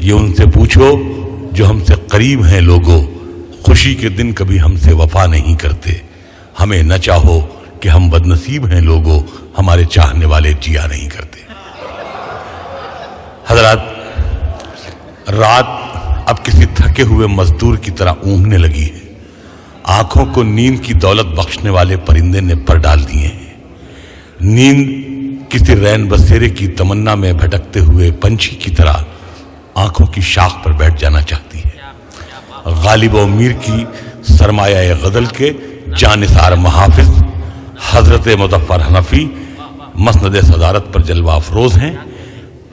یہ ان سے پوچھو جو ہم سے قریب ہیں لوگوں، خوشی کے دن کبھی ہم سے وفا نہیں کرتے. ہمیں نہ چاہو کہ ہم بدنصیب ہیں لوگوں، ہمارے چاہنے والے جیا نہیں کرتے. حضرات، رات اب کسی تھکے ہوئے مزدور کی طرح اونگنے لگی ہے. آنکھوں کو نیند کی دولت بخشنے والے پرندے نے پر ڈال دیے ہیں. نیند کسی رین بسیرے کی تمنا میں بھٹکتے ہوئے پنچھی کی طرح آنکھوں کی شاخ پر بیٹھ جانا چاہتی ہے. غالب و میر کی سرمایہ غزل کے جانثار محافظ حضرت مظفر حنفی مسند صدارت پر جلوہ افروز ہیں.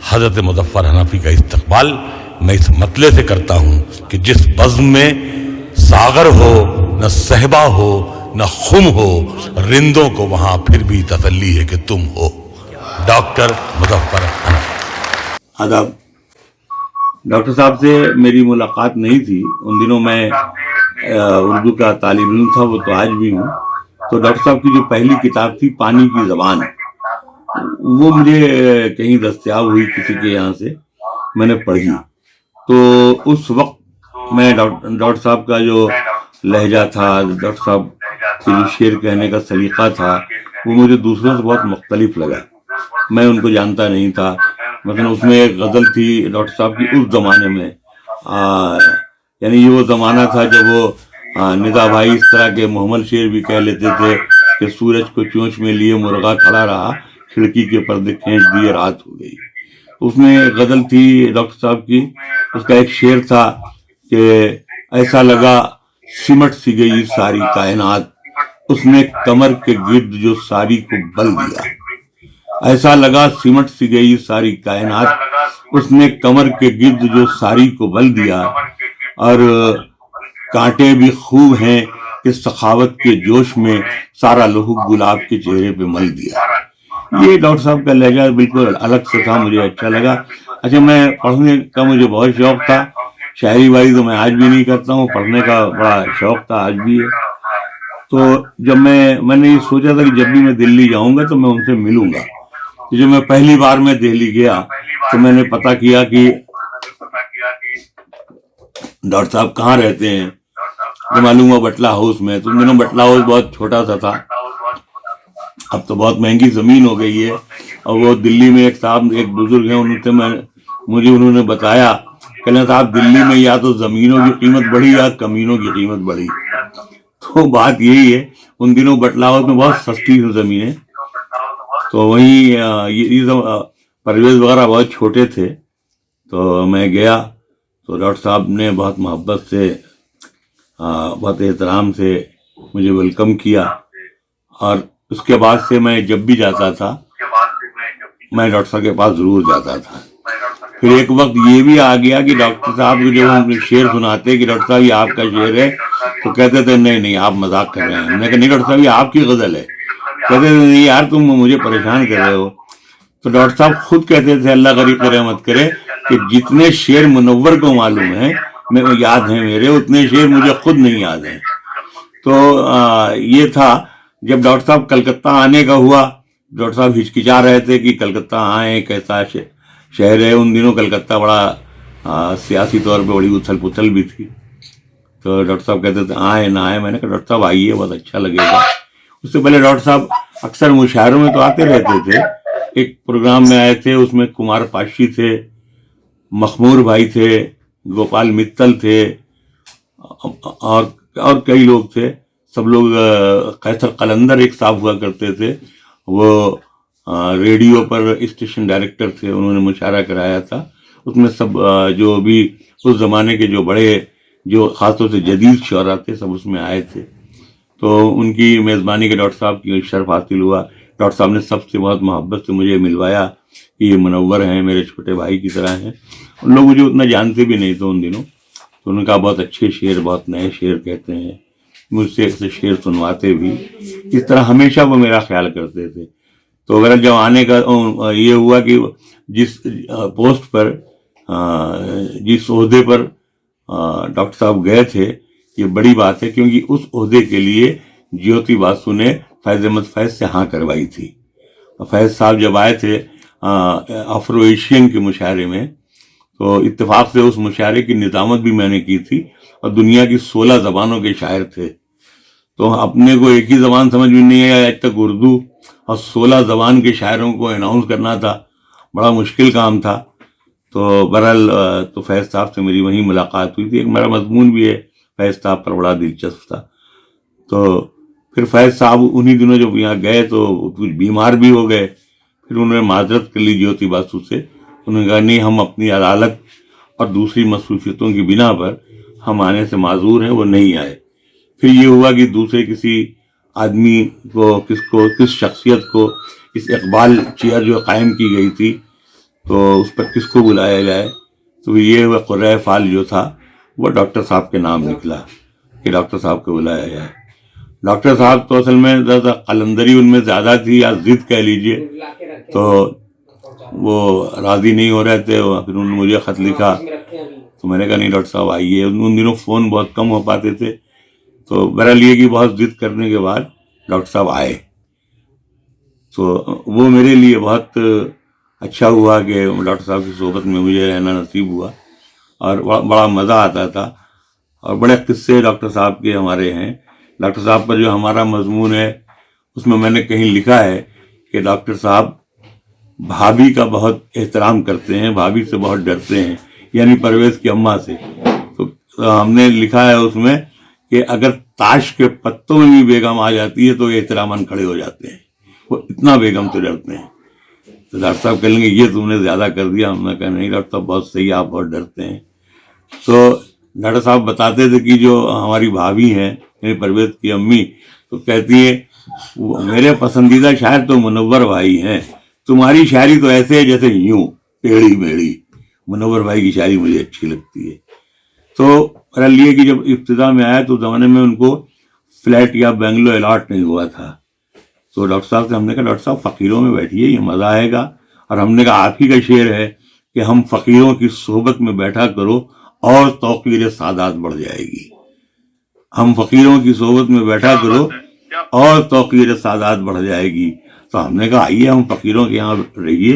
حضرت مظفر حنفی کا استقبال میں اس مطلع سے کرتا ہوں کہ جس بزم میں ساغر ہو نہ صحبا ہو نہ خم ہو، رندوں کو وہاں پھر بھی تسلی ہے کہ تم ہو. ڈاکٹر مظفر حنفی. آداب. ڈاکٹر صاحب سے میری ملاقات نہیں تھی ان دنوں. میں اردو کا طالب علم تھا، وہ تو آج بھی ہوں. تو ڈاکٹر صاحب کی جو پہلی کتاب تھی پانی کی زبان، وہ مجھے کہیں دستیاب ہوئی کسی کے یہاں سے، میں نے پڑھی. تو اس وقت میں ڈاکٹر صاحب کا جو لہجہ تھا، ڈاکٹر صاحب کے جو شعر کہنے کا سلیقہ تھا، وہ مجھے دوسروں سے بہت مختلف لگا. میں ان کو جانتا نہیں تھا. مثلا اس میں ایک غزل تھی ڈاکٹر صاحب کی اس زمانے میں، یعنی یہ وہ زمانہ تھا جب وہ ندا بھائی اس طرح کے محمل شعر بھی کہہ لیتے تھے کہ سورج کو چونچ میں لیے مرغا کھڑا رہا، کھڑکی کے پردے کھینچ دیے رات ہو گئی. اس میں ایک غزل تھی ڈاکٹر صاحب کی، اس کا ایک شعر تھا کہ ایسا لگا سمٹ سی گئی ساری کائنات، اس نے کمر کے گرد جو ساری کو بل دیا. ایسا لگا سمٹ سی گئی ساری کائنات، اس نے کمر کے گرد جو ساری کو بل دیا. اور کانٹے بھی خوب ہیں کہ سخاوت کے جوش میں سارا لہو گلاب کے چہرے پہ مل دیا. یہ ڈاکٹر صاحب کا لہجہ بالکل الگ سے تھا، مجھے اچھا لگا. اچھا، میں پڑھنے کا مجھے بہت شوق تھا. شاعری وائی تو میں آج بھی نہیں کرتا ہوں، پڑھنے کا بڑا شوق تھا، آج بھی ہے. تو جب میں نے یہ سوچا تھا کہ جب بھی میں دلی جاؤں گا تو میں ان سے ملوں گا. جب میں پہلی بار میں دہلی گیا تو میں نے پتہ کیا کہ ڈاکٹر صاحب کہاں رہتے ہیں. تو معلوم ہوا بٹلہ ہاؤس میں. تو دنوں بٹلہ ہاؤس بہت چھوٹا سا تھا، اب تو بہت مہنگی زمین ہو گئی ہے. اور وہ دلی میں ایک صاحب، ایک بزرگ ہیں، انہوں نے بتایا کہ صاحب دلی میں یا تو زمینوں کی قیمت بڑھی یا کمینوں کی قیمت بڑھی. تو بات یہی ہے، ان دنوں بٹلہ ہاؤس میں بہت سستی زمینیں. تو وہیں پرویز وغیرہ بہت چھوٹے تھے. تو میں گیا تو ڈاکٹر صاحب نے بہت محبت سے، بہت احترام سے مجھے ویلکم کیا. اور اس کے بعد سے میں جب بھی جاتا تھا میں ڈاکٹر صاحب کے پاس ضرور جاتا تھا. پھر ایک وقت یہ بھی آ گیا کہ ڈاکٹر صاحب کو جب ہم شعر سناتے کہ ڈاکٹر صاحب یہ آپ کا شعر ہے، تو کہتے تھے نہیں آپ مذاق کر رہے ہیں. میں نے کہا نہیں ڈاکٹر صاحب یہ آپ کی غزل ہے. کہتے تھے نہیں یار تم مجھے پریشان کر رہے ہو. تو ڈاکٹر صاحب خود کہتے تھے، اللہ غریب رحمت کرے، کہ جتنے شعر منور کو معلوم ہیں یاد ہیں میرے، اتنے شعر مجھے خود نہیں یاد ہیں. تو یہ تھا. جب ڈاکٹر صاحب کلکتہ آنے کا ہوا، ڈاکٹر صاحب ہچکچا رہے تھے کہ کلکتہ آئیں، کیسا شہر ہے. ان دنوں کلکتہ بڑا سیاسی طور پہ بڑی اتھل پتھل بھی تھی. تو ڈاکٹر صاحب کہتے تھے آئیں نہ آئیں. میں نے کہا ڈاکٹر صاحب آئیے، بہت اچھا لگے گا. اس سے پہلے ڈاکٹر صاحب اکثر مشاعروں میں تو آتے رہتے تھے. ایک پروگرام میں آئے تھے، اس میں کمار پاشی تھے، مخمور بھائی تھے، گوپال متل تھے، اور کئی لوگ تھے. سب لوگ. قیصر قلندر ایک صاحب ہوا کرتے تھے، وہ ریڈیو پر اسٹیشن ڈائریکٹر تھے، انہوں نے مشاعرہ کرایا تھا. اس میں سب جو بھی اس زمانے کے جو بڑے، جو خاص طور سے جدید شعراء تھے، سب اس میں آئے تھے. تو ان کی میزبانی کے ڈاکٹر صاحب کی شرف حاصل ہوا. ڈاکٹر صاحب نے سب سے بہت محبت سے مجھے ملوایا کہ یہ منور ہیں، میرے چھوٹے بھائی کی طرح ہیں. ان لوگ مجھے اتنا جانتے بھی نہیں تھے ان دنوں. تو انہوں نے کہا بہت اچھے شعر، بہت نئے شعر کہتے ہیں. مجھ سے ایسے شعر سنواتے بھی. اس طرح ہمیشہ وہ میرا خیال کرتے تھے. تو اگر جب آنے کا یہ ہوا کہ جس پوسٹ پر، جس عہدے پر ڈاکٹر صاحب گئے تھے، یہ بڑی بات ہے، کیونکہ اس عہدے کے لیے جیوتی باسو نے فیض احمد فیض سے ہاں کروائی تھی. فیض صاحب جب آئے تھے افرو ایشین کے مشاعرے میں، تو اتفاق سے اس مشاعرے کی نظامت بھی میں نے کی تھی، اور دنیا کی 16 زبانوں کے شاعر تھے، تو اپنے کو ایک ہی زبان سمجھ میں نہیں آیا آج تک اردو، اور 16 زبان کے شاعروں کو اناؤنس کرنا تھا، بڑا مشکل کام تھا۔ تو بہرحال تو فیض صاحب سے میری وہیں ملاقات ہوئی تھی، ایک میرا مضمون بھی ہے فیض صاحب پر بڑا دلچسپ تھا۔ تو پھر فیض صاحب انہی دنوں جب یہاں گئے تو کچھ بیمار بھی ہو گئے، پھر انہوں نے معذرت کر لی جیوتی باسو سے، انہوں نے کہا نہیں، ہم اپنی عدالت اور دوسری مصروفیتوں کی بنا پر ہم آنے سے معذور ہیں، وہ نہیں آئے۔ پھر یہ ہوا کہ دوسرے کسی آدمی کو کس شخصیت کو اس اقبال چیئر جو قائم کی گئی تھی تو اس پر کس کو بلایا جائے، تو یہ ہوا قرۂ فعال جو تھا وہ ڈاکٹر صاحب کے نام نکلا کہ ڈاکٹر صاحب کو بلایا جائے۔ ڈاکٹر صاحب تو اصل میں زیادہ قلندری ان میں زیادہ تھی، یا ضد کہہ لیجئے، تو وہ راضی نہیں ہو رہے تھے، پھر انہوں نے مجھے خط لکھا، تو میں نے کہا نہیں ڈاکٹر صاحب آئیے۔ ان دنوں فون بہت کم ہو پاتے تھے، تو بہرحال یہ کہ بہت ضد کرنے کے بعد ڈاکٹر صاحب آئے، تو وہ میرے لیے بہت اچھا ہوا کہ ڈاکٹر صاحب کی صحبت میں مجھے رہنا نصیب ہوا، اور بڑا مزہ آتا تھا، اور بڑے قصے ڈاکٹر صاحب کے ہمارے ہیں۔ ڈاکٹر صاحب پر جو ہمارا مضمون ہے اس میں نے کہیں لکھا ہے کہ ڈاکٹر صاحب بھابھی کا بہت احترام کرتے ہیں، بھابھی سے بہت ڈرتے ہیں، یعنی پرویز کی اماں سے۔ تو ہم نے لکھا ہے اس میں کہ اگر تاش کے پتوں میں بھی بیگم آ جاتی ہے تو یہ احتراماً کھڑے ہو جاتے ہیں، وہ اتنا بیگم سے ڈرتے ہیں۔ تو ڈاکٹر صاحب کہیں گے یہ تم نے زیادہ کر دیا، ہم نے کہا نہیں ڈاکٹر صاحب بہت صحیح، آپ بہت ڈرتے ہیں۔ تو ڈاکٹر صاحب بتاتے تھے کہ جو ہماری بھابھی ہیں یعنی پرویز کی امی، تو کہتی ہے میرے پسندیدہ شاعر تو منور بھائی ہیں، تمہاری شاعری تو ایسے ہے جیسے یوں ٹیڑھی میڑھی، منور بھائی کی شاعری مجھے اچھی لگتی ہے۔ تو بہرحال یہ کہ جب ابتدا میں آیا تو زمانے میں ان کو فلیٹ یا بنگلو الاٹ نہیں ہوا تھا، تو ڈاکٹر صاحب سے ہم نے کہا ڈاکٹر صاحب فقیروں میں بیٹھیے، یہ مزہ آئے گا، اور ہم نے کہا آپ ہی کا شعر ہے کہ ہم فقیروں کی صحبت میں بیٹھا کرو اور توقیر سعادت بڑھ جائے گی، ہم فقیروں کی صحبت میں بیٹھا کرو اور توقیر سعادت بڑھ جائے گی۔ تو ہم نے کہا آئیے ہم فقیروں کے یہاں رہیے۔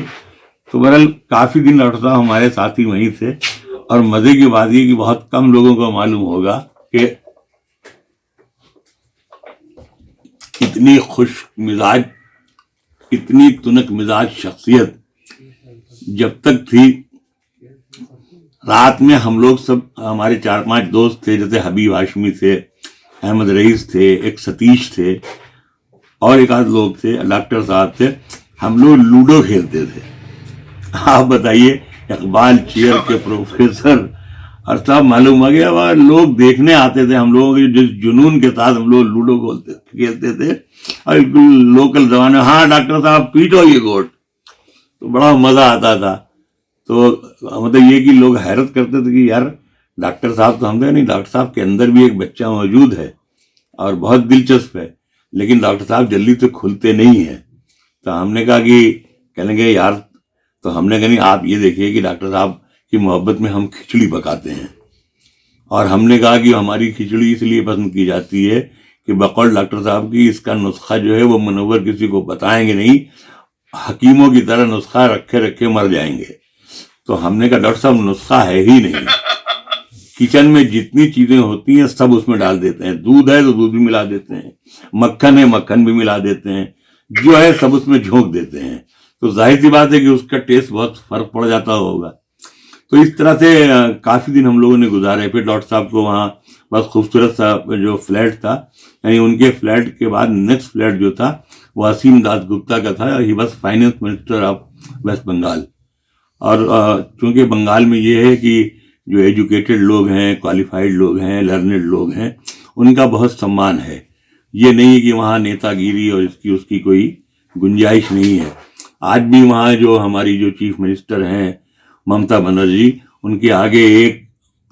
تو بہرحال کافی دن ڈاکٹر صاحب ہمارے ساتھی وہیں تھے، اور مزے کی بات یہ کہ بہت کم لوگوں کو معلوم ہوگا کہ اتنی خوش مزاج، اتنی تنک مزاج شخصیت جب تک تھی، رات میں ہم لوگ سب ہمارے 4-5 دوست تھے، جیسے حبیب ہاشمی تھے، احمد رئیس تھے، ایک ستیش تھے، اور ایک آدھ لوگ تھے، ڈاکٹر صاحب تھے، ہم لوگ لوڈو کھیلتے تھے۔ آپ بتائیے اقبال چیئر کے پروفیسر، اور صاحب معلوم ہو گیا وہاں لوگ دیکھنے آتے تھے ہم لوگوں کے جس جنون کے ساتھ ہم لوگ لوڈو کھیلتے تھے، اور لوکل زبان میں ہاں ڈاکٹر صاحب پیٹو یہ گوٹ، تو بڑا مزہ آتا تھا۔ تو مطلب یہ کہ لوگ حیرت کرتے تھے کہ یار ڈاکٹر صاحب تو ہم نے نہیں، ڈاکٹر صاحب کے اندر بھی ایک بچہ موجود ہے اور بہت دلچسپ ہے، لیکن ڈاکٹر صاحب جلدی تو کھلتے نہیں ہیں۔ تو ہم نے کہا کہ کہنے گے یار، تو ہم نے کہا نہیں آپ یہ دیکھیے کہ ڈاکٹر صاحب کی محبت میں ہم کھچڑی پکاتے ہیں، اور ہم نے کہا کہ ہماری کھچڑی اس لیے پسند کی جاتی ہے کہ بقول ڈاکٹر صاحب کی اس کا نسخہ جو ہے وہ منور کسی کو بتائیں گے نہیں، حکیموں کی طرح نسخہ رکھے مر جائیں گے۔ تو ہم نے کہا ڈاکٹر صاحب نسخہ ہے ہی نہیں، کچن میں جتنی چیزیں ہوتی ہیں سب اس میں ڈال دیتے ہیں، دودھ ہے تو دودھ بھی ملا دیتے ہیں، مکھن ہے مکھن بھی ملا دیتے ہیں، جو ہے سب اس میں جھونک دیتے ہیں، تو ظاہر سی بات ہے کہ اس کا ٹیسٹ بہت فرق پڑ جاتا ہوگا۔ تو اس طرح سے کافی دن ہم لوگوں نے گزارے۔ پھر ڈاکٹر صاحب کو وہاں بہت خوبصورت سا جو فلیٹ تھا، یعنی ان کے فلیٹ کے بعد نیکسٹ فلیٹ جو تھا وہ اسیم داس گپتا کا تھا، he was finance minister of West Bengal. اور چونکہ بنگال میں یہ ہے کہ جو ایجوکیٹڈ لوگ ہیں، کوالیفائڈ لوگ ہیں، لرنڈ لوگ ہیں، ان کا بہت سمان ہے، یہ نہیں کہ وہاں نیتا گیری اور اس کی کوئی گنجائش نہیں ہے۔ آج بھی وہاں جو ہماری جو چیف منسٹر ہیں ممتا بنرجی، ان کے آگے ایک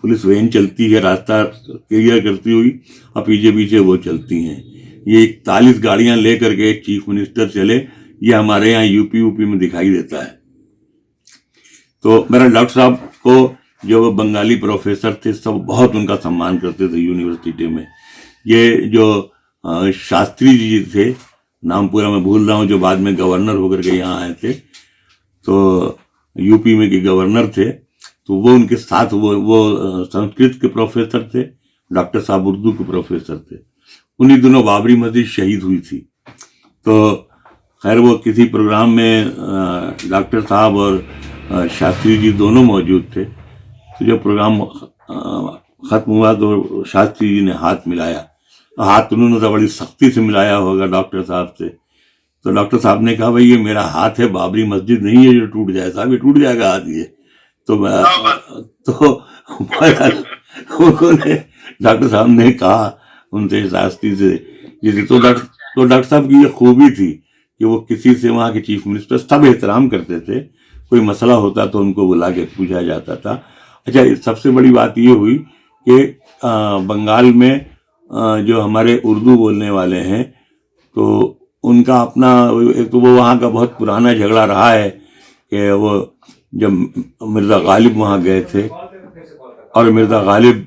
پولیس وین چلتی ہے راستہ کلیئر کرتی ہوئی، اور پیچھے وہ چلتی ہیں۔ یہ 41 گاڑیاں لے کر کے چیف منسٹر چلے، یہ ہمارے یہاں یو پی میں دکھائی دیتا ہے۔ تو میرا ڈاکٹر صاحب کو جو وہ بنگالی پروفیسر تھے سب بہت ان کا سمان کرتے تھے یونیورسٹی میں۔ یہ جو شاستری جی تھے، نام پورا میں بھول رہا ہوں، جو بعد میں گورنر ہو کر کے یہاں آئے تھے، تو یو پی میں کے گورنر تھے، تو وہ ان کے ساتھ وہ سنسکرت کے پروفیسر تھے، ڈاکٹر صاحب اردو کے پروفیسر تھے. انہی دنوں بابری مسجد شہید ہوئی تھی. تو خیر وہ کسی پروگرام میں ڈاکٹر صاحب اور شاستری جی دونوں موجود تھے. تو جب پروگرام ختم ہوا تو شاستری جی نے ہاتھ ملایا. ہاتھ انہوں نے تو بڑی سختی سے ملایا ہوگا ڈاکٹر صاحب سے. تو ڈاکٹر صاحب نے کہا بھائی یہ میرا ہاتھ ہے، بابری مسجد نہیں ہے جو ٹوٹ جائے. صاحب یہ ٹوٹ جائے گا ہاتھ یہ. تو انہوں نے ڈاکٹر صاحب نے کہا ان سے شاستری سے، تو ڈاکٹر صاحب کی یہ خوبی تھی کہ وہ کسی سے، وہاں کے چیف منسٹر سب احترام کرتے تھے. کوئی مسئلہ ہوتا تو ان کو بلا کے پوچھا جاتا تھا. اچھا سب سے بڑی بات یہ ہوئی کہ بنگال میں جو ہمارے اردو بولنے والے ہیں تو ان کا اپنا، ایک تو وہ وہاں کا بہت پرانا جھگڑا رہا ہے کہ وہ جب مرزا غالب وہاں گئے تھے اور مرزا غالب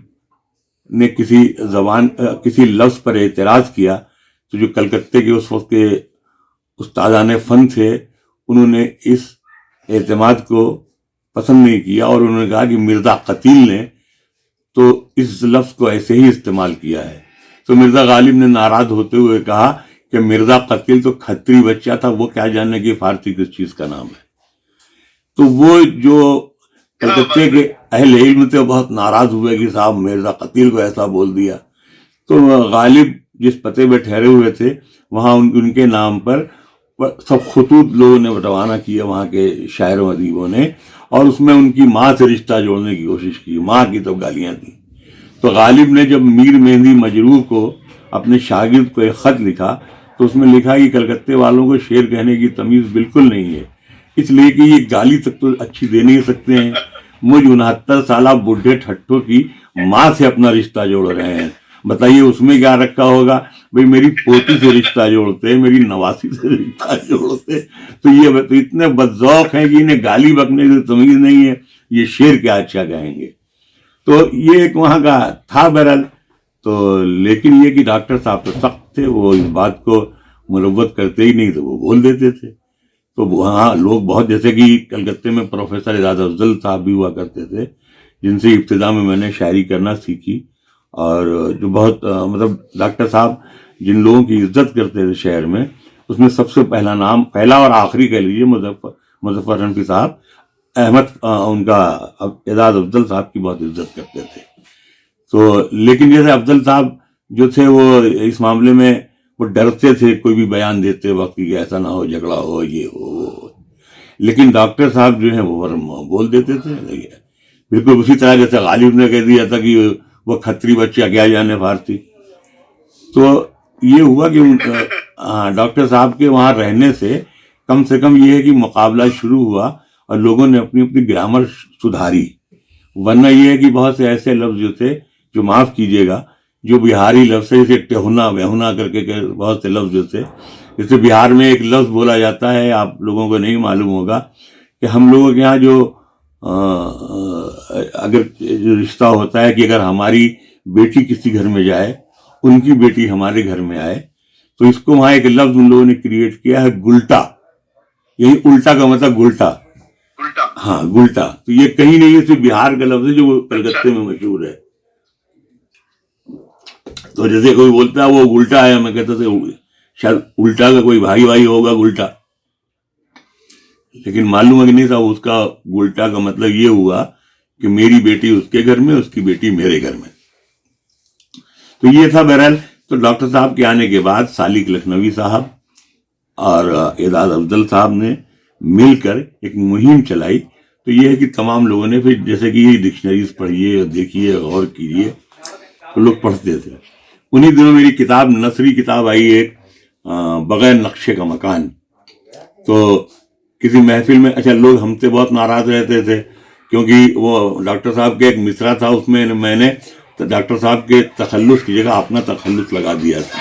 نے کسی لفظ پر اعتراض کیا تو جو کلکتے کے اس وقت کے استادان فن تھے انہوں نے اس اعتماد کو پسند نہیں کیا اور انہوں نے کہا کہ مرزا قتیل نے تو اس لفظ کو ایسے ہی استعمال کیا ہے. تو مرزا غالب نے ناراض ہوتے ہوئے کہا کہ مرزا قتیل تو کھتری بچہ تھا، وہ کیا جاننے کہ فارسی کس چیز کا نام ہے. تو وہ جو کلکتے کے اہل علم تھے بہت ناراض ہوئے کہ صاحب مرزا قتیل کو ایسا بول دیا. تو غالب جس پتے پہ ٹھہرے ہوئے تھے وہاں ان کے نام پر سب خطوط لوگوں نے روانہ کیے، وہاں کے شاعروں ادیبوں نے، اور اس میں ان کی ماں سے رشتہ جوڑنے کی کوشش کی. ماں کی تو گالیاں تھیں. تو غالب نے جب میر مہندی مجروح کو اپنے شاگرد کو ایک خط لکھا تو اس میں لکھا کہ کلکتے والوں کو شعر کہنے کی تمیز بالکل نہیں ہے، اس لیے کہ یہ گالی تک تو اچھی دے نہیں سکتے ہیں. مجھ 69 سالہ بڈھے ٹھٹھوں کی ماں سے اپنا رشتہ جوڑ رہے ہیں. بتائیے اس میں کیا رکھا ہوگا؟ بھئی میری پوتی سے رشتہ جوڑتے، میری نواسی سے رشتہ جوڑتے. تو یہ اتنے بدذوق ہیں کہ انہیں گالی بکنے کی تمیز نہیں ہے، یہ شعر کیا اچھا کہیں گے. تو یہ ایک وہاں کا تھا بہرحال. تو لیکن یہ کہ ڈاکٹر صاحب تو سخت تھے، وہ اس بات کو مروت کرتے ہی نہیں تو وہ بول دیتے تھے. تو وہاں لوگ بہت، جیسے کہ کلکتے میں پروفیسر اعجاز افضل صاحب بھی ہوا کرتے تھے جن سے ابتدا میں نے شاعری کرنا سیکھی، اور جو بہت مطلب ڈاکٹر صاحب جن لوگوں کی عزت کرتے تھے شہر میں، اس میں سب سے پہلا اور آخری کہہ لیجیے مظفر حنفی صاحب. احمد ان کا اعجاز افضل صاحب کی بہت عزت کرتے تھے. تو لیکن جیسے افضل صاحب جو تھے وہ اس معاملے میں وہ ڈرتے تھے کوئی بھی بیان دیتے وقت کہ ایسا نہ ہو، جھگڑا ہو، یہ ہو. لیکن ڈاکٹر صاحب جو ہیں وہ بول دیتے تھے بالکل اسی طرح جیسے غالب نے کہہ دیا تھا کہ وہ کھتری بچہ کیا جانے فارسی. تو یہ ہوا کہ ڈاکٹر صاحب کے وہاں رہنے سے کم یہ ہے کہ مقابلہ شروع ہوا اور لوگوں نے اپنی گرامر سدھاری. ورنہ یہ ہے کہ بہت سے ایسے لفظ جو تھے، جو معاف کیجیے گا، جو بہاری لفظ ہے، جیسے ٹہنا وہنا کر کے بہت سے لفظ جو تھے. جیسے بہار میں ایک لفظ بولا جاتا ہے، آپ لوگوں کو نہیں معلوم ہوگا، کہ ہم لوگوں کے یہاں جو اگر جو رشتہ ہوتا ہے کہ اگر ہماری بیٹی کسی گھر میں جائے، ان کی بیٹی ہمارے گھر میں آئے، تو اس کو وہاں ایک لفظ ان لوگوں نے کریٹ کیا ہے، گلٹا. یہی الٹا کا مطلب گلٹا. ہاں گلٹا. تو یہ کہیں نہیں، صرف بہار کا لفظ ہے جو کلکتے میں مشہور ہے. تو جیسے کوئی بولتا ہے وہ گلٹا ہے، میں کہتا تھا شاید الٹا کا کوئی بھائی ہوگا گلٹا، لیکن معلوم ہے کہ نہیں صاحب، اس کا گلٹا کا مطلب یہ ہوا کہ میری بیٹی اس کے گھر میں، اس کی بیٹی میرے گھر میں. تو یہ تھا بہرحال. تو ڈاکٹر صاحب کے آنے کے بعد سالک لکھنوی صاحب اور اعجاز افضل صاحب نے مل کر ایک مہم چلائی. تو یہ ہے کہ تمام لوگوں نے پھر جیسے کہ یہ ڈکشنریز پڑھیے، دیکھیے، غور کیجیے، تو لوگ پڑھتے تھے. انہی دنوں میری کتاب، نثری کتاب آئی ایک، بغیر نقشے کا مکان. تو کسی محفل میں، اچھا لوگ ہم سے بہت ناراض رہتے تھے کیونکہ وہ ڈاکٹر صاحب کے ایک مصرع تھا، اس میں نے ڈاکٹر صاحب کے تخلص کی جگہ اپنا تخلص لگا دیا تھا.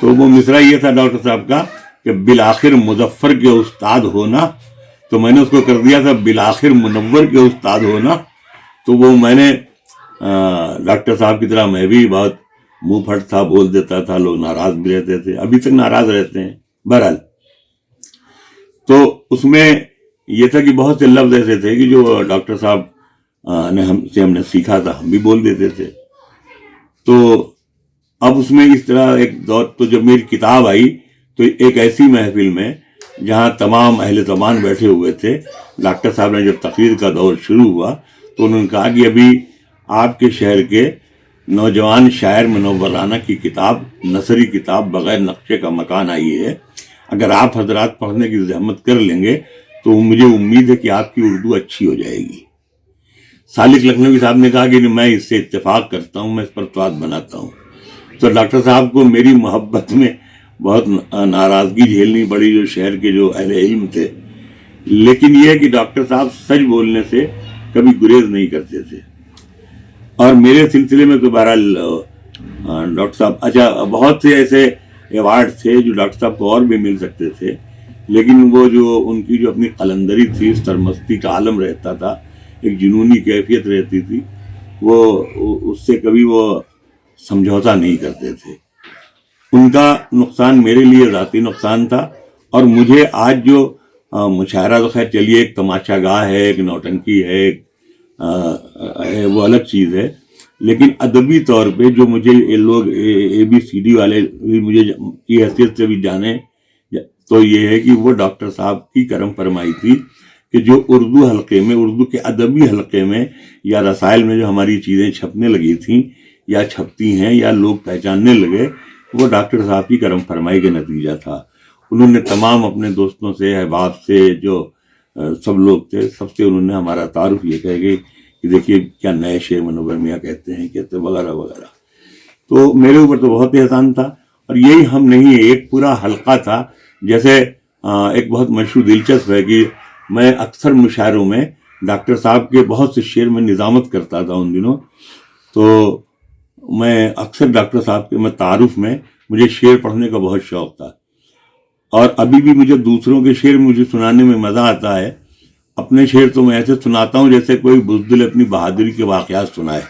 تو وہ مصرع یہ تھا ڈاکٹر صاحب کا کہ بالآخر مظفر کے استاد ہونا، تو میں نے اس کو کر دیا تھا بالآخر منور کے استاد ہونا. تو وہ میں نے ڈاکٹر صاحب کی طرح میں بھی بہت منہ پھٹ تھا، بول دیتا تھا، لوگ ناراض بھی رہتے تھے، ابھی تک ناراض رہتے ہیں بہرحال. تو اس میں یہ تھا کہ بہت سے لفظ ایسے تھے کہ جو ڈاکٹر صاحب ہم نے سیکھا تھا، ہم بھی بول دیتے تھے. تو اب اس میں اس طرح ایک دور، تو جب میری کتاب آئی تو ایک ایسی محفل میں جہاں تمام اہل زبان بیٹھے ہوئے تھے، ڈاکٹر صاحب نے جب تقریر کا دور شروع ہوا تو انہوں نے کہا کہ ابھی آپ کے شہر کے نوجوان شاعر منور رانا کی کتاب، نثری کتاب بغیر نقشے کا مکان آئی ہے. اگر آپ حضرات پڑھنے کی زحمت کر لیں گے تو مجھے امید ہے کہ آپ کی اردو اچھی ہو جائے گی. سالک لکھنوی صاحب نے کہا کہ میں اس سے اتفاق کرتا ہوں، میں اس پر تواد بناتا ہوں. تو ڈاکٹر صاحب کو میری محبت میں بہت ناراضگی جھیلنی پڑی، جو شہر کے جو اہل علم تھے. لیکن یہ ہے کہ ڈاکٹر صاحب سچ بولنے سے کبھی گریز نہیں کرتے تھے. اور میرے سلسلے میں تو بہرحال ڈاکٹر صاحب، اچھا بہت سے ایسے ایوارڈ تھے جو ڈاکٹر صاحب کو اور بھی مل سکتے تھے، لیکن وہ جو ان کی جو اپنی قلندری تھی، سرمستی کا عالم رہتا تھا، ایک جنونی کیفیت رہتی تھی، وہ اس سے کبھی وہ سمجھوتا نہیں کرتے تھے. ان کا نقصان میرے لیے ذاتی نقصان تھا. اور مجھے آج جو مشاعرہ، تو خیر چلیے ایک تماشا گاہ ہے، ایک نوٹنکی ہے، وہ الگ چیز ہے، لیکن ادبی طور پہ جو مجھے یہ لوگ ABCD والے مجھے کی حیثیت سے بھی جانے، تو یہ ہے کہ وہ ڈاکٹر صاحب کی کرم فرمائی تھی کہ جو اردو حلقے میں، اردو کے ادبی حلقے میں یا رسائل میں جو ہماری چیزیں چھپنے لگی تھیں یا چھپتی ہیں یا لوگ پہچاننے لگے، وہ ڈاکٹر صاحب کی کرم فرمائی کا نتیجہ تھا. انہوں نے تمام اپنے دوستوں سے، احباب سے، جو سب لوگ تھے، سب سے انہوں نے ہمارا تعارف یہ کہہ گئے کہ دیکھیے کیا نئے شعر منور میاں کہتے ہیں وغیرہ وغیرہ. تو میرے اوپر تو بہت احسان تھا. اور یہی ہم نہیں، ایک پورا حلقہ تھا. جیسے ایک بہت مشہور دلچسپ ہے کہ میں اکثر مشاعروں میں ڈاکٹر صاحب کے بہت سے شعر میں نظامت کرتا تھا ان دنوں. تو میں اکثر ڈاکٹر صاحب کے میں تعارف میں مجھے شعر پڑھنے کا بہت شوق تھا. اور ابھی بھی مجھے دوسروں کے شعر مجھے سنانے میں مزہ آتا ہے. اپنے شعر تو میں ایسے سناتا ہوں جیسے کوئی بزدل اپنی بہادری کے واقعات سنائے.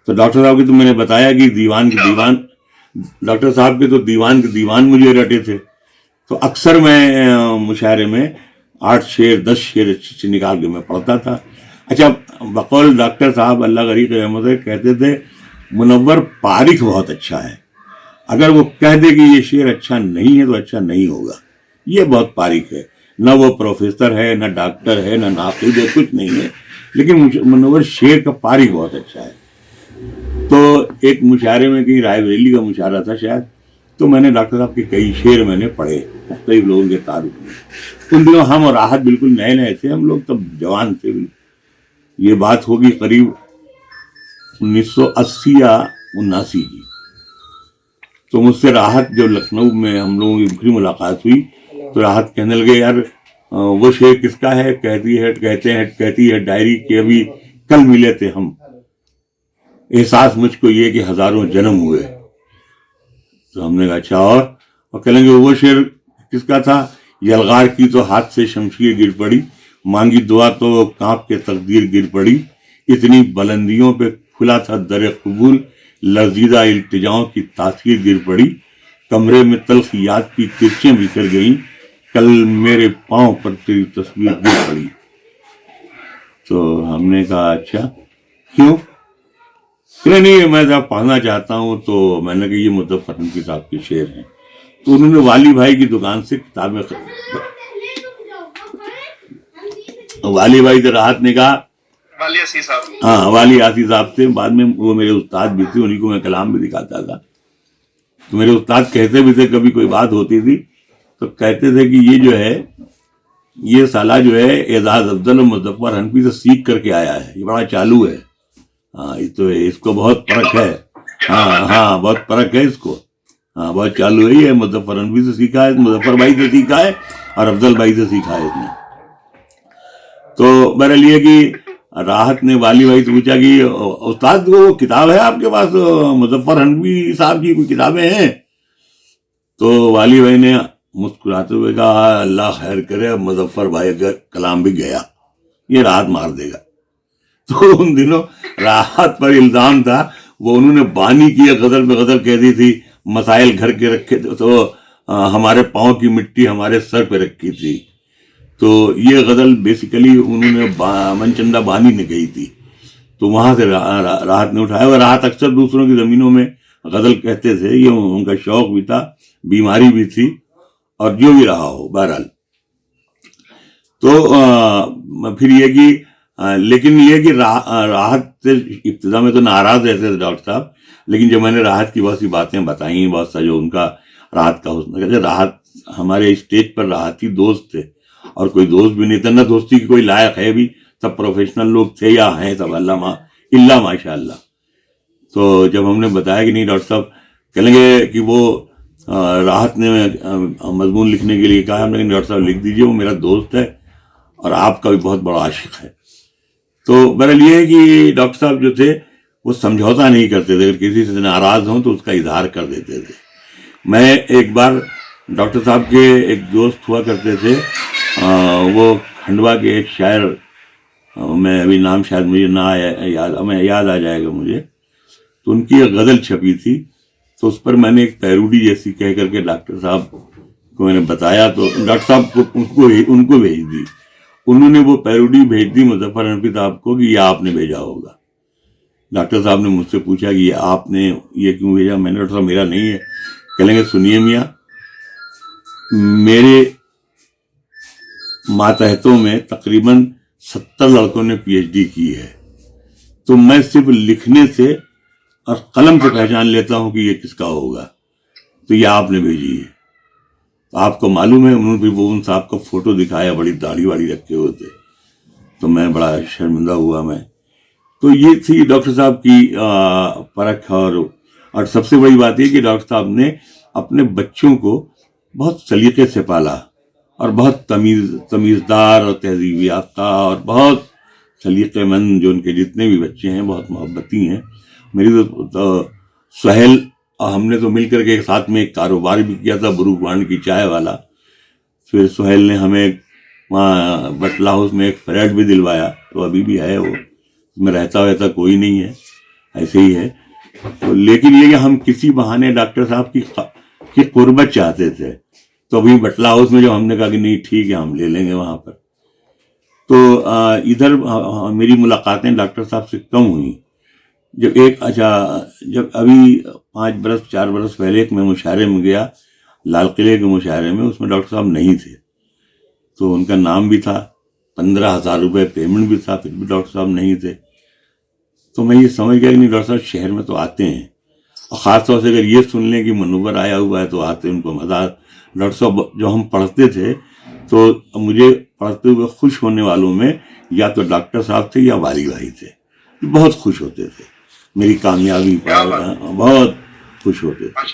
تو ڈاکٹر صاحب کے تو میں نے بتایا کہ دیوان کے دیوان، ڈاکٹر صاحب کے تو دیوان کے دیوان مجھے رٹے تھے. تو اکثر میں مشاعرے میں 8 شعر 10 شعر سے نکال کے میں پڑھتا تھا. اچھا، بقول ڈاکٹر صاحب اللہ غریق رحمت ہے کہتے تھے منور پارکھ بہت اچھا ہے، اگر وہ کہہ دے کہ یہ شعر اچھا نہیں ہے تو اچھا نہیں ہوگا. یہ بہت پارکھ ہے، نہ وہ پروفیسر ہے، نہ ڈاکٹر ہے، نہ ناقد ہے، کچھ نہیں ہے، لیکن منور شعر کا پارکھ بہت اچھا ہے. تو ایک مشاعرے میں کہیں رائے بریلی کا مشاعرہ تھا شاید، تو میں نے ڈاکٹر صاحب کے کئی شعر میں نے پڑھے مختلف لوگوں کے تعارف میں. ان دنوں ہم اور راحت بالکل نئے نئے تھے، ہم لوگ تب جوان تھے. یہ بات ہوگی قریب 1980 یا 79 کی. تو مجھ سے راحت جب لکھنؤ میں ہم لوگوں کی پھر ملاقات ہوئی تو راحت کہنے لگے یار وہ شعر کس کا ہے؟ کہتی ہے ڈائری کہ ابھی کل ملے تھے ہم، احساس مجھ کو یہ کہ ہزاروں جنم ہوئے. تو ہم نے کہا اچھا، اور کہنے لگے وہ شعر کس کا تھا؟ یلغار کی تو ہاتھ سے شمشیر گر پڑی، مانگی دعا تو کانپ کے تقدیر گر پڑی، اتنی بلندیوں پہ کھلا تھا در قبول، لرزیدہ التجاؤں کی تاثیر گر پڑی، کمرے میں تلخ یاد کی کرچیں بکھر گئیں، کل میرے پاؤں پر تیری تصویر گر پڑی. تو ہم نے کہا اچھا کیوں؟ نہیں میں جب پڑھنا چاہتا ہوں. تو میں نے کہا یہ مظفر حنفی صاحب کے شعر ہیں. تو انہوں نے والی بھائی کی دکان سے کتابیں، والی بھائی سے راحت نے کہا، ہاں والی آسی صاحب تھے، بعد میں وہ میرے استاد بھی تھے، انہیں کو میں کلام بھی دکھاتا تھا. تو میرے استاد کہتے بھی تھے، کبھی کوئی بات ہوتی تھی تو کہتے تھے کہ یہ جو ہے یہ سالہ جو ہے اعزاز افضل و مظفر حنفی سے سیکھ کر کے آیا ہے، یہ بڑا چالو ہے. ہاں تو اس کو بہت فرق ہے. ہاں بہت فرق ہے اس کو. ہاں بہت چالو ہے، یہ مظفر حنفی سے سیکھا ہے، مظفر بھائی سے سیکھا ہے اور افضل بھائی سے سیکھا ہے اس نے. تو بہرحال یہ کہ راحت نے والی بھائی سے پوچھا کہ استاد وہ کتاب ہے آپ کے پاس، مظفر حنفی صاحب کی کوئی کتابیں ہیں؟ تو والی بھائی نے مسکراتے ہوئے کہا اللہ خیر کرے، مظفر بھائی کا کلام بھی گیا، یہ راحت مار دے گا. تو ان دنوں راحت پر الزام تھا، وہ انہوں نے بانی کی غزل پہ غزل کہہ دی تھی، مسائل گھر کے رکھے تو ہمارے پاؤں کی مٹی ہمارے سر پہ رکھی تھی. تو یہ غزل بیسیکلی انہوں نے منچندہ بانی نے کہی تھی. تو وہاں سے راحت نے اٹھایا. اور راحت اکثر دوسروں کی زمینوں میں غزل کہتے تھے, یہ ان کا شوق بھی تھا, بیماری بھی تھی, اور جو بھی رہا ہو بہرحال. تو پھر یہ کہ لیکن یہ کہ راحت سے ابتدا میں تو ناراض رہتے تھے ڈاکٹر صاحب, لیکن جب میں نے راحت کی بہت سی باتیں بتائیں, بہت سا جو ان کا راحت کا حسن, کہتے راحت ہمارے اسٹیج پر راحت ہی دوست تھے, اور کوئی دوست بھی نہیں تھا, نہ دوستی کی کوئی لائق ہے بھی, سب پروفیشنل لوگ تھے یا ہیں سب, اللہ ماشاء اللہ. تو جب ہم نے بتایا کہ نہیں ڈاکٹر صاحب, کہنے لگے کہ وہ راحت نے مضمون لکھنے کے لیے کہا, ہم نے کہا ڈاکٹر صاحب لکھ دیجئے, وہ میرا دوست ہے اور آپ کا بھی بہت بڑا عاشق ہے. تو بہرحال یہ ہے کہ ڈاکٹر صاحب جو تھے وہ سمجھوتا نہیں کرتے تھے, اگر کسی سے ناراض ہوں تو اس کا اظہار کر دیتے تھے. میں ایک بار ڈاکٹر صاحب کے ایک دوست ہوا کرتے تھے, وہ کھنڈوا کے ایک شاعر, میں ابھی نام شاید مجھے نہ یاد آ جائے گا مجھے, تو ان کی ایک غزل چھپی تھی, تو اس پر میں نے ایک پیروڈی جیسی کہہ کر کے ڈاکٹر صاحب کو میں نے بتایا, تو ڈاکٹر صاحب کو ان کو بھیج دی. انہوں نے وہ پیروڈی بھیج دی مظفر حنفی صاحب کو کہ یہ آپ نے بھیجا ہوگا. ڈاکٹر صاحب نے مجھ سے پوچھا کہ یہ آپ نے یہ کیوں بھیجا؟ میں نے ڈاکٹر صاحب میرا نہیں ہے. کہہ لیں گے سنیے میاں, میرے ماتحتوں میں تقریباً 70 لڑکوں نے پی ایچ ڈی کی ہے, تو میں صرف لکھنے سے اور قلم سے پہچان لیتا ہوں کہ یہ کس کا ہوگا, تو یہ آپ نے بھیجی ہے. تو آپ کو معلوم ہے, انہوں نے وہ ان صاحب کا فوٹو دکھایا, بڑی داڑھی واڑی رکھے ہوئے تھے, تو میں بڑا شرمندہ ہوا میں. تو یہ تھی ڈاکٹر صاحب کی پرکھ. اور سب سے بڑی بات یہ کہ ڈاکٹر صاحب نے اپنے بچوں کو بہت سلیقے سے پالا, اور بہت تمیزدار اور تہذیب یافتہ اور بہت سلیقے مند, جو ان کے جتنے بھی بچے ہیں بہت محبتی ہیں. میری تو سہیل, ہم نے تو مل کر کے ساتھ میں ایک کاروبار بھی کیا تھا, بروک بانڈ کی چائے والا. پھر سہیل نے ہمیں وہاں بٹلہ ہاؤس میں ایک فلیٹ بھی دلوایا, تو ابھی بھی ہے, وہ میں رہتا کوئی نہیں ہے, ایسے ہی ہے. تو لیکن یہ کہ ہم کسی بہانے ڈاکٹر صاحب کی قربت چاہتے تھے, تو ابھی بٹلہ ہاؤس میں جو ہم نے کہا کہ نہیں ٹھیک ہے ہم لے لیں گے وہاں پر. تو ادھر میری ملاقاتیں ڈاکٹر صاحب سے کم ہوئیں. جب ابھی 4 برس پہلے ایک میں مشاعرے میں گیا, لال قلعے کے مشاعرے میں, اس میں ڈاکٹر صاحب نہیں تھے. تو ان کا نام بھی تھا, 15,000 روپے پیمنٹ بھی تھا, پھر بھی ڈاکٹر صاحب نہیں تھے. تو میں یہ سمجھ گیا کہ نہیں ڈاکٹر صاحب شہر میں تو آتے ہیں, اور خاص طور سے اگر یہ سن لیں کہ منور آیا ہوا ہے تو آتے, ان کو مزہ. ڈاکٹر صاحب جو ہم پڑھتے تھے, تو مجھے پڑھتے ہوئے خوش ہونے والوں میں یا تو ڈاکٹر صاحب تھے یا والی بھائی تھے, بہت خوش ہوتے تھے میری کامیابی پر, بہت خوش ہوتے تھے.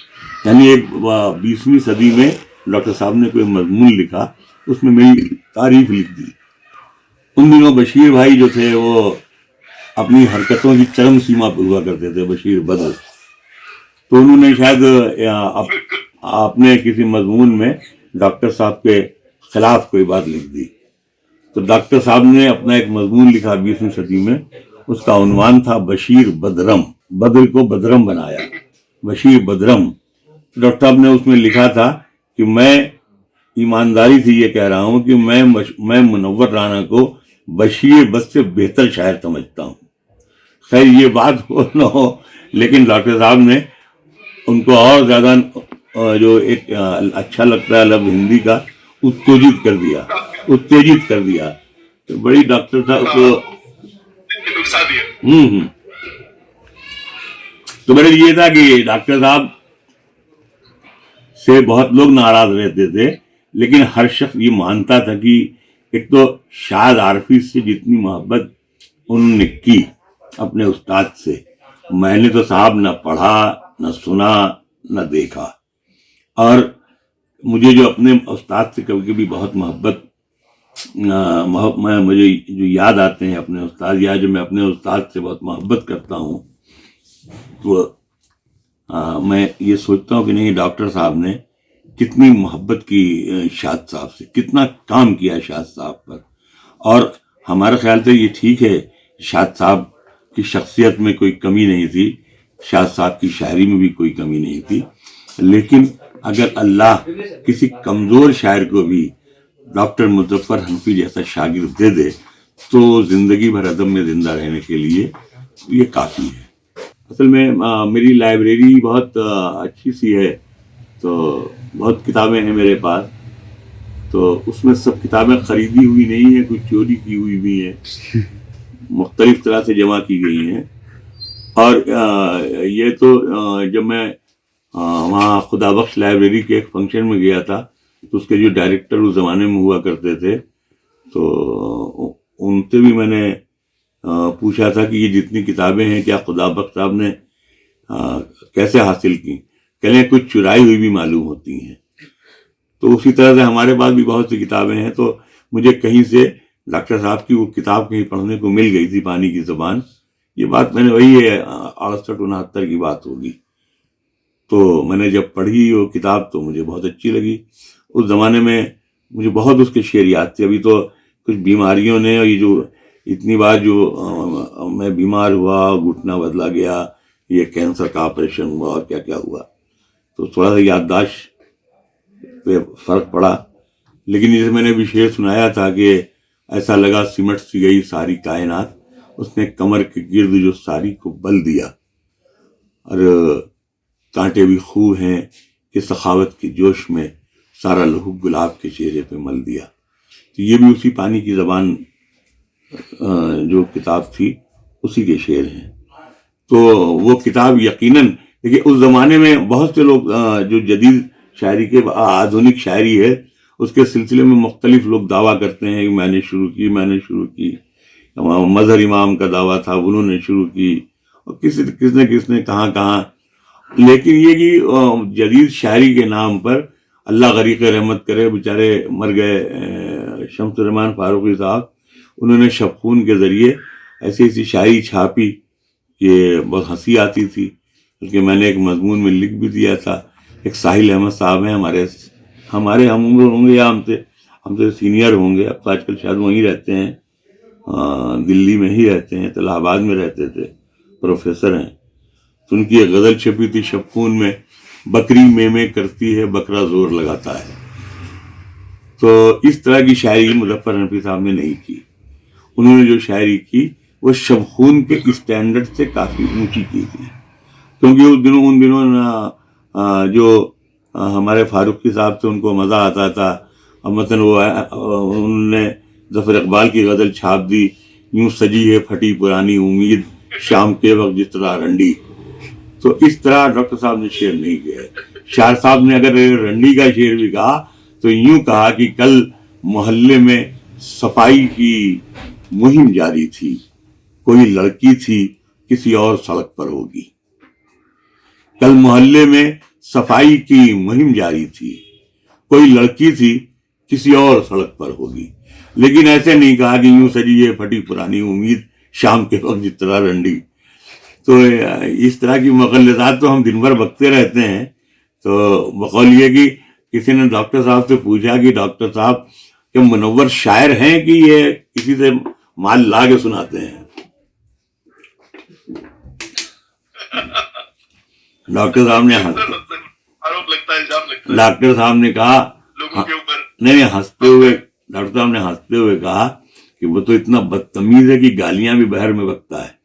یعنی ایک 20ویں صدی میں ڈاکٹر صاحب نے کوئی مضمون لکھا, اس میں میری تعریف لکھ دی. ان دنوں بشیر بھائی جو تھے وہ اپنی حرکتوں کی چرم سیما پر ہوا کرتے تھے, بشیر بدر. تو انہوں نے شاید اپنے کسی مضمون میں ڈاکٹر صاحب کے خلاف کوئی بات لکھ دی. تو ڈاکٹر صاحب نے اپنا ایک مضمون لکھا 20ویں صدی میں, اس کا عنوان تھا بشیر بدرم. بدر کو بدرم بنایا, بشیر بدرم. ڈاکٹر صاحب نے اس میں لکھا تھا کہ میں ایمانداری سے یہ کہہ رہا ہوں کہ میں منور رانا کو بشیر بد سے بہتر شاعر سمجھتا ہوں. خیر یہ بات ہو نہ ہو, لیکن ڈاکٹر صاحب نے ان کو اور زیادہ جو ایک اچھا لگتا ہے لفظ ہندی کا, اتیجت کر دیا. تو بڑی ڈاکٹر صاحب کو تو میرے یہ تھا کہ ڈاکٹر صاحب سے بہت لوگ ناراض رہتے تھے, لیکن ہر شخص یہ مانتا تھا کہ ایک تو شاہد عارفی سے جتنی محبت انہوں نے کی اپنے استاد سے, میں نے تو صاحب نہ پڑھا نہ سنا نہ دیکھا. اور مجھے جو اپنے استاد سے کبھی کبھی بہت محبت مجھے جو یاد آتے ہیں اپنے استاد, یا جو میں اپنے استاد سے بہت محبت کرتا ہوں, تو میں یہ سوچتا ہوں کہ نہیں ڈاکٹر صاحب نے کتنی محبت کی شاد صاحب سے, کتنا کام کیا شاد صاحب پر. اور ہمارے خیال سے یہ ٹھیک ہے, شاد صاحب کی شخصیت میں کوئی کمی نہیں تھی, شاد صاحب کی شاعری میں بھی کوئی کمی نہیں تھی, لیکن اگر اللہ کسی کمزور شاعر کو بھی ڈاکٹر مظفر حنفی جیسا شاگرد دے دے تو زندگی بھر ادب میں زندہ رہنے کے لیے یہ کافی ہے. اصل میں میری لائبریری بہت اچھی سی ہے، تو بہت کتابیں ہیں میرے پاس، تو اس میں سب کتابیں خریدی ہوئی نہیں ہیں، کچھ چوری کی ہوئی بھی ہیں، مختلف طرح سے جمع کی گئی ہیں. اور یہ تو جب میں وہاں خدا بخش لائبریری کے ایک فنکشن میں گیا تھا، تو اس کے جو ڈائریکٹر اس زمانے میں ہوا کرتے تھے، تو ان سے بھی میں نے پوچھا تھا کہ یہ جتنی کتابیں ہیں کیا خدا بخش صاحب نے کیسے حاصل کی؟ کہنے ہیں کچھ چرائی ہوئی بھی معلوم ہوتی ہیں. تو اسی طرح سے ہمارے پاس بھی بہت سی کتابیں ہیں. تو مجھے کہیں سے ڈاکٹر صاحب کی وہ کتاب کہیں پڑھنے کو مل گئی تھی، پانی کی زبان. یہ بات میں نے وہی 68-69 کی بات ہوگی. تو میں نے جب پڑھی وہ کتاب تو مجھے بہت اچھی لگی. اس زمانے میں مجھے بہت اس کے شعر یاد تھے. ابھی تو کچھ بیماریوں نے، اور یہ جو اتنی بار جو میں بیمار ہوا، گھٹنا بدلا گیا، یہ کینسر کا آپریشن ہوا، اور کیا کیا ہوا، تو تھوڑا سا یادداشت پہ فرق پڑا. لیکن جیسے میں نے بھی شعر سنایا تھا کہ ایسا لگا سمٹ سی گئی ساری کائنات، اس نے کمر کے گرد جو ساری کو بل دیا، اور کانٹے بھی خوب ہیں کہ سخاوت کے جوش میں سارا لہو گلاب کے چہرے پہ مل دیا. تو یہ بھی اسی پانی کی زبان جو کتاب تھی اسی کے شعر ہیں. تو وہ کتاب یقیناً، دیکھیے اس زمانے میں بہت سے لوگ جو جدید شاعری کے آدھونک شاعری ہے اس کے سلسلے میں مختلف لوگ دعویٰ کرتے ہیں کہ میں نے شروع کی. مظہر امام کا دعویٰ تھا، انہوں نے شروع کی، اور کس نے کہاں. لیکن یہ کہ جدید شاعری کے نام پر اللہ غریق رحمت کرے، بیچارے مر گئے شمس الرحمان فاروقی صاحب، انہوں نے شبخون کے ذریعے ایسی شاعری چھاپی کہ بہت ہنسی آتی تھی. بلکہ میں نے ایک مضمون میں لکھ بھی دیا تھا. ایک ساحل احمد صاحب ہیں، ہمارے ہم عمر ہوں گے یا ہم سے سینئر ہوں گے، اب تو آج کل شاید وہیں رہتے ہیں، دلی میں ہی رہتے ہیں، الہ آباد میں رہتے تھے، پروفیسر ہیں. تو ان کی ایک غزل چھپی تھی شبخون میں، بکری میں کرتی ہے، بکرا زور لگاتا ہے. تو اس طرح کی شاعری مظفر حنفی صاحب نے نہیں کی. انہوں نے جو شاعری کی وہ شبخون کے اسٹینڈرڈ سے کافی اونچی کی تھی. کیونکہ ان دنوں جو ہمارے فاروقی صاحب تھے ان کو مزہ آتا تھا. اب مثلا انہوں نے ظفر اقبال کی غزل چھاپ دی، یوں سجی ہے پھٹی پرانی امید شام کے وقت جس طرح رنڈی. تو اس طرح ڈاکٹر صاحب نے شعر نہیں کیا. شاعر صاحب نے اگر رنڈی کا شعر بھی کہا تو یوں کہا کہ کل محلے میں صفائی کی مہم جاری تھی، کوئی لڑکی تھی کسی اور سڑک پر ہوگی. کل محلے میں صفائی کی مہم جاری تھی، کوئی لڑکی تھی کسی اور سڑک پر ہوگی. لیکن ایسے نہیں کہا کہ یوں سجی ہے پھٹی پرانی امید شام کے وقت جس طرح رنڈی. تو اس طرح کی مغلطات تو ہم دن بھر بکتے رہتے ہیں. تو بقول یہ کہ کسی نے ڈاکٹر صاحب سے پوچھا کہ ڈاکٹر صاحب کہ منور شاعر ہیں کہ یہ کسی سے مال لا کے سناتے ہیں؟ ڈاکٹر صاحب نے کہا نہیں، ہنستے ہوئے ڈاکٹر صاحب نے ہنستے ہوئے کہا کہ وہ تو اتنا بدتمیز ہے کہ گالیاں بھی بہر میں بکتا ہے.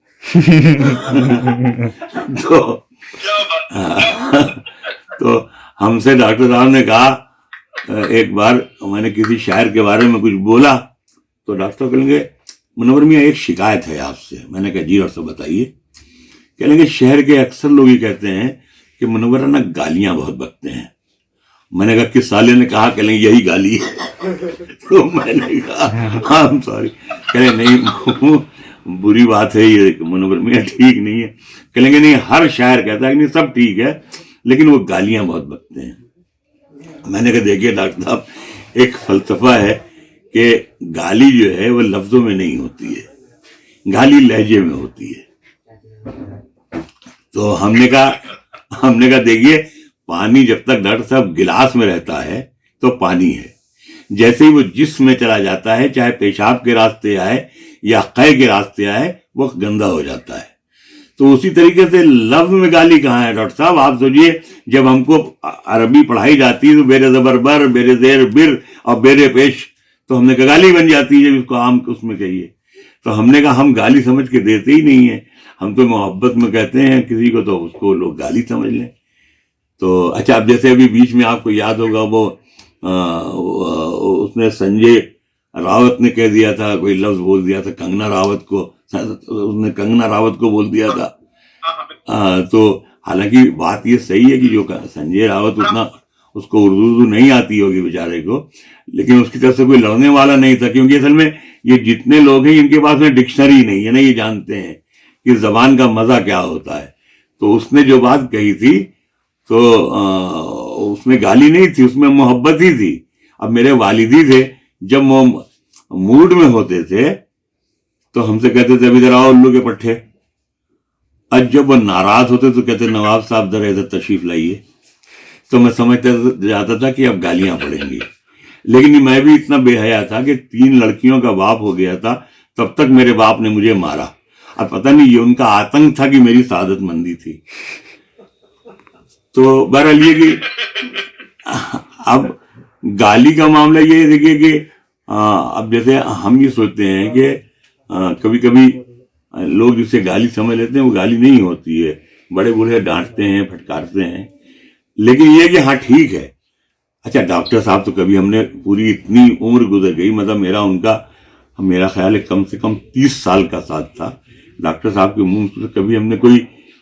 تو ہم سے ڈاکٹر صاحب نے کہا، ایک بار میں نے کسی شاعر کے بارے میں کچھ بولا تو ڈاکٹر کہیں گے منور میاں ایک شکایت ہے آپ سے. میں نے کہا جی ڈاکٹر صاحب بتائیے. کہنے کہ شہر کے اکثر لوگ یہ کہتے ہیں کہ منور نا گالیاں بہت بکتے ہیں. میں نے کہا کس سالے نے کہا؟ کہ یہی گالی ہے. تو میں نے کہا ہاں سوری. کہنے نہیں بری بات ہے یہ، منور میاں ٹھیک نہیں ہے. کہیں گے نہیں ہر شاعر کہتا ہے کہ نہیں سب ٹھیک ہے لیکن وہ گالیاں بہت بکتے ہیں. میں نے کہا دیکھیے ڈاکٹر صاحب ایک فلسفہ ہے کہ گالی جو ہے وہ لفظوں میں نہیں ہوتی ہے، گالی لہجے میں ہوتی ہے. تو ہم نے کہا دیکھیے پانی جب تک ڈاکٹر صاحب گلاس میں رہتا ہے تو پانی ہے، جیسے ہی وہ جسم میں چلا جاتا ہے چاہے پیشاب کے راستے آئے یا قے کے راستے آئے وہ گندا ہو جاتا ہے. تو اسی طریقے سے لفظ میں گالی کہاں ہے ڈاکٹر صاحب؟ آپ سوچئے جب ہم کو عربی پڑھائی جاتی ہے تو بیر زبر بر، بیر زیر بر اور بیر پیش، تو ہم نے کہا گالی بن جاتی ہے جب اس کو عام اس میں کہیے. تو ہم نے کہا ہم گالی سمجھ کے دیتے ہی نہیں ہیں. ہم تو محبت میں کہتے ہیں کسی کو تو اس کو لوگ گالی سمجھ لیں. تو اچھا، اب جیسے ابھی بیچ میں آپ کو یاد ہوگا وہ اس نے سنجے راوت نے کہہ دیا تھا، کوئی لفظ بول دیا تھا کنگنا راوت کو، اس نے کنگنا راوت کو بول دیا تھا. تو حالانکہ بات یہ صحیح ہے کہ جو سنجے راوت اتنا اس کو اردو نہیں آتی ہوگی بیچارے کو، لیکن اس کی طرف سے کوئی لڑنے والا نہیں تھا، کیونکہ اصل میں یہ جتنے لوگ ہیں ان کے پاس میں ڈکشنری نہیں ہے نا، یہ جانتے ہیں کہ زبان کا مزہ کیا ہوتا ہے. تو اس نے جو بات کہی تھی تو اس میں گالی نہیں تھی، اس میں محبت ہی تھی. اب میرے والدی تھے، جب وہ موڈ میں ہوتے تھے تو ہم سے کہتے تھے ابھی ذرا آؤ الو کے پٹھے. اور جب وہ ناراض ہوتے تو کہتے نواب صاحب ذرا ادھر تشریف لائیے. تو میں سمجھتا جاتا تھا کہ اب گالیاں پڑیں گی. لیکن میں بھی اتنا بے حیا تھا کہ 3 لڑکیوں کا باپ ہو گیا تھا، تب تک میرے باپ نے مجھے مارا. اب پتہ نہیں یہ ان کا آتنک تھا کہ میری سعادت مندی تھی. تو بہرحال یہ کہ اب گالی کا معاملہ یہ دیکھیے کہ اب جیسے ہم یہ سوچتے ہیں کہ کبھی کبھی لوگ جسے گالی سمجھ لیتے ہیں وہ گالی نہیں ہوتی ہے، بڑے بوڑھے ڈانٹتے ہیں پھٹکارتے ہیں، لیکن یہ کہ ہاں ٹھیک ہے. اچھا ڈاکٹر صاحب تو کبھی ہم نے پوری اتنی عمر گزر گئی، مطلب میرا خیال ہے کم سے کم 30 سال کا ساتھ تھا. ڈاکٹر صاحب کے منہ سے کبھی ہم نے کوئی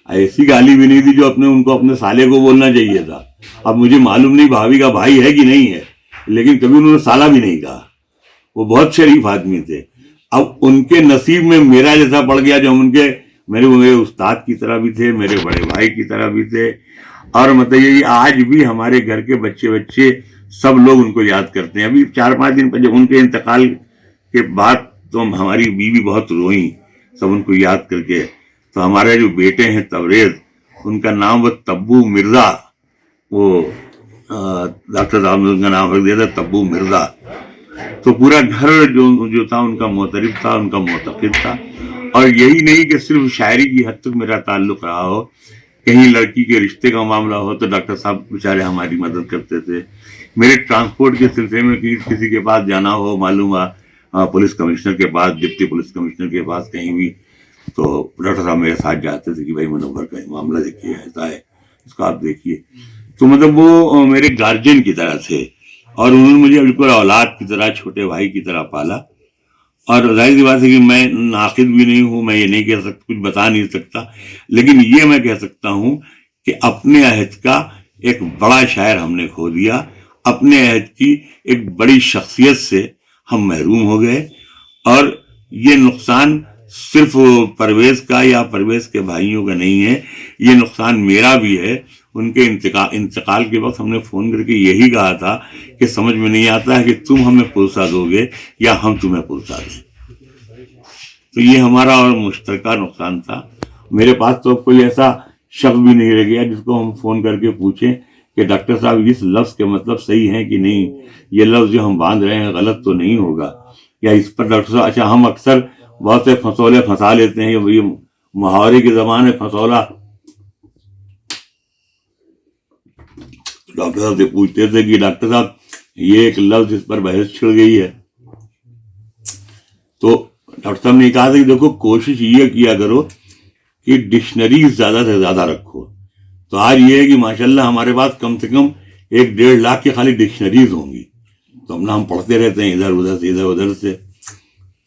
ایسی گالی بھی نہیں دی جو ان کو اپنے سالے کو بولنا چاہیے تھا. اب مجھے معلوم نہیں بھابھی کا بھائی ہے کہ نہیں ہے، لیکن کبھی انہوں نے سالہ بھی نہیں کہا. وہ بہت شریف آدمی تھے. اب ان کے نصیب میں میرا جیسا پڑ گیا جو ہم میرے استاد کی طرح بھی تھے، میرے بڑے بھائی کی طرح بھی تھے. اور مطلب یہ آج بھی ہمارے گھر کے بچے سب لوگ ان کو یاد کرتے ہیں. ابھی 4-5 دن پہلے ان کے انتقال کے بعد تو ہماری بیوی بہت روئیں سب ان کو یاد کر کے. تو ہمارے جو بیٹے ہیں تبریز، ان کا نام وہ تبو مرزا، وہ ڈاکٹر صاحب نے ان کا نام رکھ دیا تھا تبو مرزا. تو پورا گھر جو تھا ان کا معترف تھا، ان کا معتقد تھا. اور یہی نہیں کہ صرف شاعری کی حد تک میرا تعلق رہا ہو، کہیں لڑکی کے رشتے کا معاملہ ہو تو ڈاکٹر صاحب بیچارے ہماری مدد کرتے تھے. میرے ٹرانسپورٹ کے سلسلے میں کسی کے پاس جانا ہو، معلوم ہوا پولیس کمشنر کے پاس، ڈپٹی پولیس کمشنر کے پاس کہیں بھی، تو ڈاکٹر صاحب میرے ساتھ جاتے تھے کہ بھائی منور کا معاملہ دیکھیے، ایسا ہے اس کو آپ دیکھیے. تو مطلب وہ میرے گارجین کی طرح تھے، اور انہوں نے مجھے بالکل اولاد کی طرح، چھوٹے بھائی کی طرح پالا. اور ظاہر سی بات ہے کہ میں ناقد بھی نہیں ہوں، میں یہ نہیں کہہ سکتا، کچھ بتا نہیں سکتا، لیکن یہ میں کہہ سکتا ہوں کہ اپنے عہد کا ایک بڑا شاعر ہم نے کھو دیا. اپنے عہد کی ایک بڑی شخصیت سے ہم محروم ہو گئے. اور یہ نقصان صرف پرویز کا یا پرویز کے بھائیوں کا نہیں ہے، یہ نقصان میرا بھی ہے. ان کے انتقال کے وقت ہم نے فون کر کے یہی کہا تھا کہ سمجھ میں نہیں آتا ہے کہ تم ہمیں پرسہ دو گے یا ہم تمہیں پرسہ دیں. تو یہ ہمارا اور مشترکہ نقصان تھا. میرے پاس تو کوئی ایسا شخص بھی نہیں رہ گیا جس کو ہم فون کر کے پوچھیں کہ ڈاکٹر صاحب اس لفظ کے مطلب صحیح ہے کہ نہیں، یہ لفظ جو ہم باندھ رہے ہیں غلط تو نہیں ہوگا، یا اس پر ڈاکٹر صاحب. اچھا ہم اکثر بہت سے فسولے پھنسا لیتے ہیں، یہ محاورے کی زبان ہے فسولہ. ڈاکٹر صاحب سے پوچھتے تھے کہ ڈاکٹر صاحب یہ ایک لفظ اس پر بحث چھڑ گئی ہے. تو ڈاکٹر صاحب نے کہا تھا کہ دیکھو کوشش یہ کیا کرو کہ ڈکشنری زیادہ سے زیادہ رکھو. تو آج یہ ہے کہ ماشاءاللہ ہمارے پاس کم سے کم 1-1.5 لاکھ کی خالی ڈکشنریز ہوں گی. تو ہم پڑھتے رہتے ہیں ادھر ادھر سے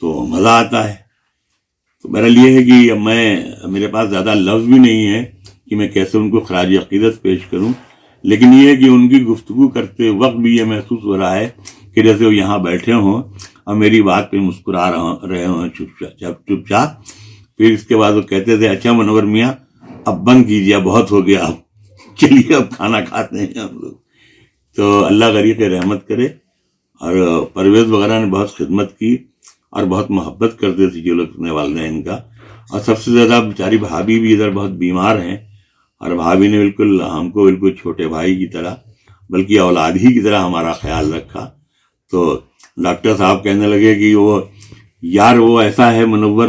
تو مزہ آتا ہے. تو بہرحال یہ ہے کہ میرے پاس زیادہ لفظ بھی نہیں ہے کہ میں کیسے ان کو خراج عقیدت پیش کروں، لیکن یہ ہے کہ ان کی گفتگو کرتے وقت بھی یہ محسوس ہو رہا ہے کہ جیسے وہ یہاں بیٹھے ہوں اور میری بات پہ مسکرا رہے ہوں چپ چاپ. پھر اس کے بعد وہ کہتے تھے اچھا منور میاں اب بند کیجیے، بہت ہو گیا، اب چلیے اب کھانا کھاتے ہیں ہم لوگ. تو اللہ غریق رحمت کرے. اور پرویز وغیرہ نے بہت خدمت کی اور بہت محبت کرتے تھے جو لوگ اپنے والدین کا. اور سب سے زیادہ بیچاری بھابھی بھی ادھر بہت بیمار ہیں، اور بھابھی نے بالکل ہم کو بالکل چھوٹے بھائی کی طرح بلکہ اولاد ہی کی طرح ہمارا خیال رکھا. تو ڈاکٹر صاحب کہنے لگے کہ وہ ایسا ہے منور،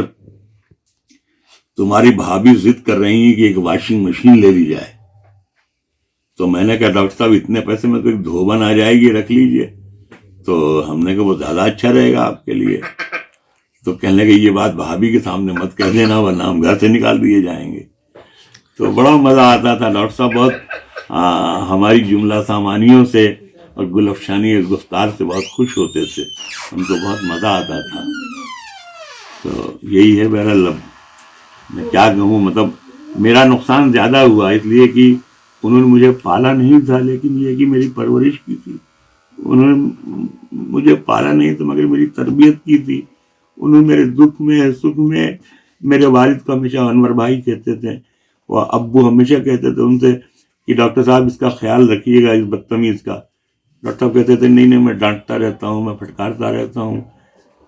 تمہاری بھابھی ضد کر رہی ہیں کہ ایک واشنگ مشین لے لی جائے. تو میں نے کہا ڈاکٹر صاحب اتنے پیسے میں تو ایک دھوبن آ جائے گی، رکھ لیجئے. تو ہم نے کہا وہ زیادہ اچھا رہے گا آپ کے لیے. تو کہنے لگے یہ بات بھابھی کے سامنے مت کہہ دینا ورنہ ہم گھر سے نکال دیے جائیں گے. تو بڑا مزہ آتا تھا. ڈاکٹر صاحب بہت ہماری جملہ سامانیوں سے اور گل افشانی گفتار سے بہت خوش ہوتے تھے. ان کو بہت مزہ آتا تھا. تو یہی ہے. بہرحال میں کیا کہوں, مطلب میرا نقصان زیادہ ہوا اس لیے کہ انہوں نے مجھے پالا نہیں تھا, لیکن یہ کہ میری پرورش کی تھی. انہوں نے مجھے پالا نہیں تھا مگر میری تربیت کی تھی. انہوں نے میرے دکھ میں سکھ میں, میرے والد کو ہمیشہ انور بھائی کہتے تھے, وہ ابو ہمیشہ کہتے تھے ان سے کہ ڈاکٹر صاحب اس کا خیال رکھیے گا, اس بدتمیز کا. ڈاکٹر صاحب کہتے تھے نہیں میں ڈانٹتا رہتا ہوں, میں پھٹکارتا رہتا ہوں.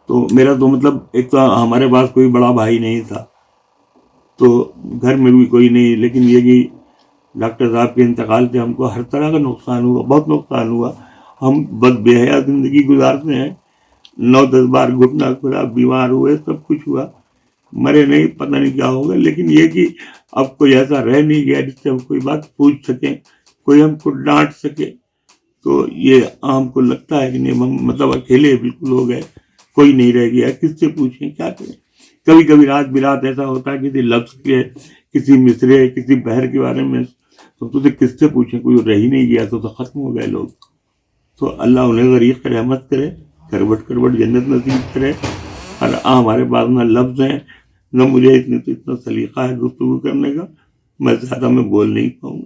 تو میرا تو مطلب ایک تو ہمارے پاس کوئی بڑا بھائی نہیں تھا, تو گھر میں بھی کوئی نہیں, لیکن یہ کہ ڈاکٹر صاحب کے انتقال سے ہم کو ہر طرح کا نقصان ہوا, بہت نقصان ہوا. ہم بد بے حیا زندگی گزارتے ہیں. 9-10 بار گھٹنا کھلا, بیمار ہوئے, سب کچھ ہوا, مرے نہیں, پتہ نہیں کیا ہوگا. لیکن یہ کہ اب کوئی ایسا رہ نہیں گیا جس سے ہم کوئی بات پوچھ سکیں, کوئی ہم کو ڈانٹ سکے. تو یہ ہم کو لگتا ہے کہ نہیں, ہم مطلب اکیلے بالکل ہو گئے, کوئی نہیں رہ گیا. کس سے پوچھیں, کیا کریں. کبھی کبھی رات برات ایسا ہوتا ہے کسی لفظ کے, کسی مصرے, کسی بحر کے بارے میں, تو کس سے پوچھیں, کوئی رہ ہی نہیں گیا. تو ختم ہو گئے لوگ. تو اللہ انہیں غریق رحمت کرے, کروٹ کروٹ جنت نصیب کرے. اور ہمارے پاس نہ لفظ ہیں نہ مجھے اتنا سلیقہ ہے گفتگو کرنے کا. میں زیادہ میں بول نہیں پاؤں.